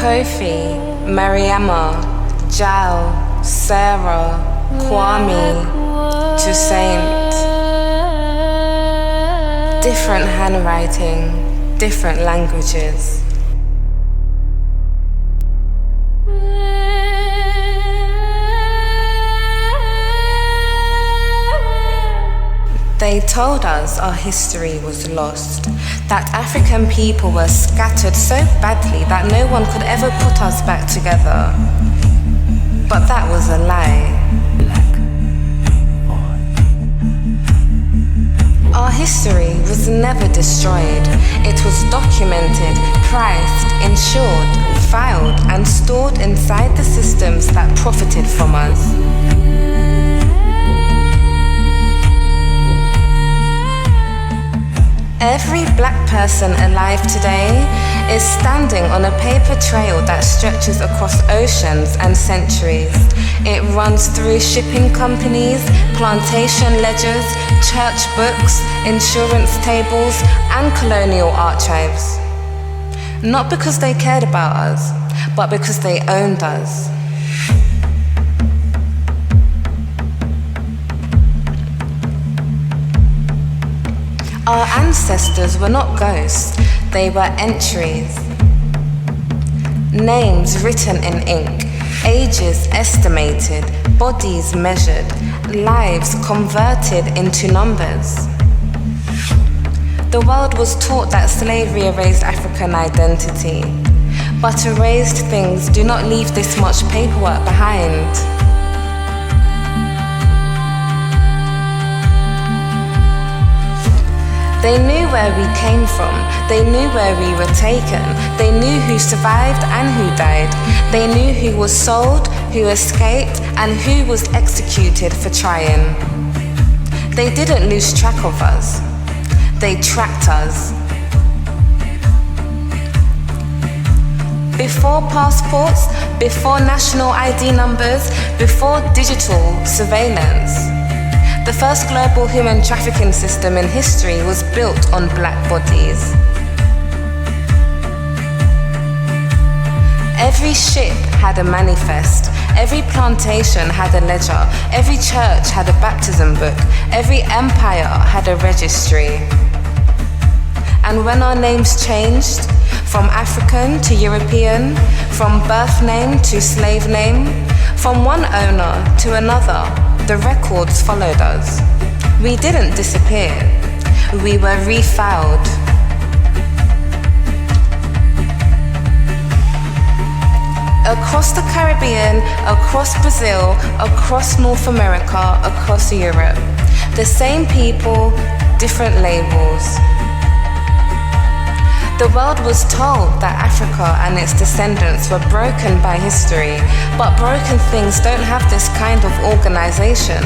Kofi, Mariama, Jal, Sarah, Kwame, Toussaint. Different handwriting, different languages. They told us our history was lost, that African people were scattered so badly that no one could ever put us back together. But that was a lie. Our history was never destroyed. It was documented, priced, insured, filed, and stored inside the systems that profited from us. Every black person alive today is standing on a paper trail that stretches across oceans and centuries. It runs through shipping companies, plantation ledgers, church books, insurance tables, and colonial archives. Not because they cared about us, but because they owned us. Our ancestors were not ghosts, they were entries. Names written in ink, ages estimated, bodies measured, lives converted into numbers. The world was taught that slavery erased African identity, but erased things do not leave this much paperwork behind. They knew where we came from, they knew where we were taken, they knew who survived and who died, they knew who was sold, who escaped, and who was executed for trying. They didn't lose track of us, they tracked us. Before passports, before national ID numbers, before digital surveillance, the first global human trafficking system in history was built on black bodies. Every ship had a manifest, every plantation had a ledger, every church had a baptism book, every empire had a registry. And when our names changed, from African to European, from birth name to slave name, from one owner to another, the records followed us. We didn't disappear. We were refiled. Across the Caribbean, across Brazil, across North America, across Europe. The same people, different labels. The world was told that Africa and its descendants were broken by history, but broken things don't have this kind of organization.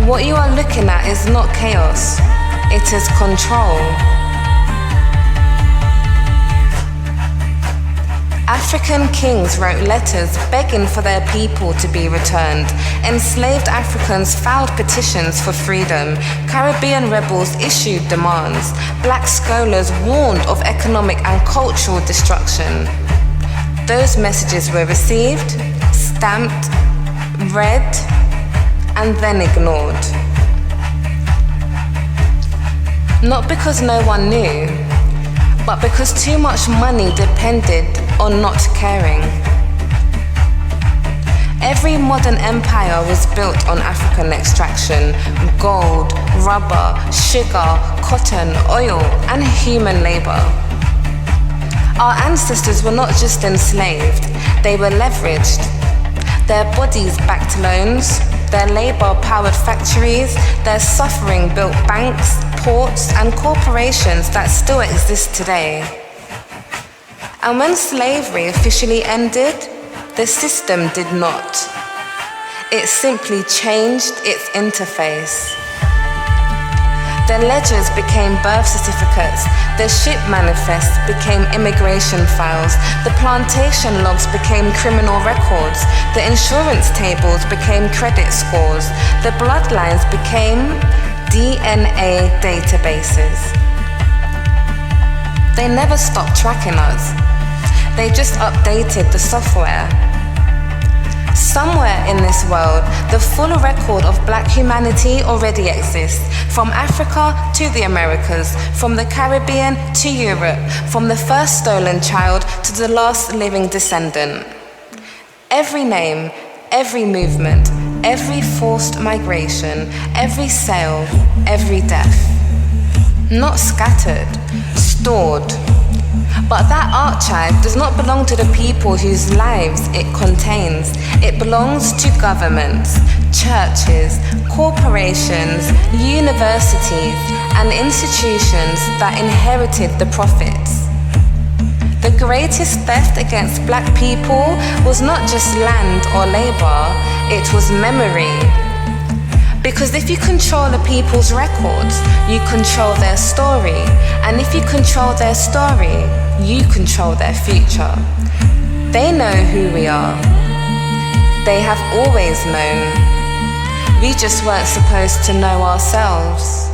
What you are looking at is not chaos, it is control. African kings wrote letters begging for their people to be returned. Enslaved Africans filed petitions for freedom. Caribbean rebels issued demands. Black scholars warned of economic and cultural destruction. Those messages were received, stamped, read, and then ignored. Not because no one knew, but because too much money depended on not caring. Every modern empire was built on African extraction: gold, rubber, sugar, cotton, oil, and human labor. Our ancestors were not just enslaved, they were leveraged. Their bodies backed loans, their labor powered factories, their suffering built banks, ports, and corporations that still exist today. And when slavery officially ended, the system did not. It simply changed its interface. The ledgers became birth certificates, the ship manifests became immigration files, the plantation logs became criminal records, the insurance tables became credit scores, the bloodlines became DNA databases. They never stopped tracking us. They just updated the software. Somewhere in this world, the full record of black humanity already exists, from Africa to the Americas, from the Caribbean to Europe, from the first stolen child to the last living descendant. Every name, every movement, every forced migration, every sale, every death. Not scattered, stored. But that archive does not belong to the people whose lives it contains. It belongs to governments, churches, corporations, universities, and institutions that inherited the profits. The greatest theft against black people was not just land or labor, it was memory. Because if you control a people's records, you control their story. And if you control their story, you control their future. They know who we are. They have always known. We just weren't supposed to know ourselves.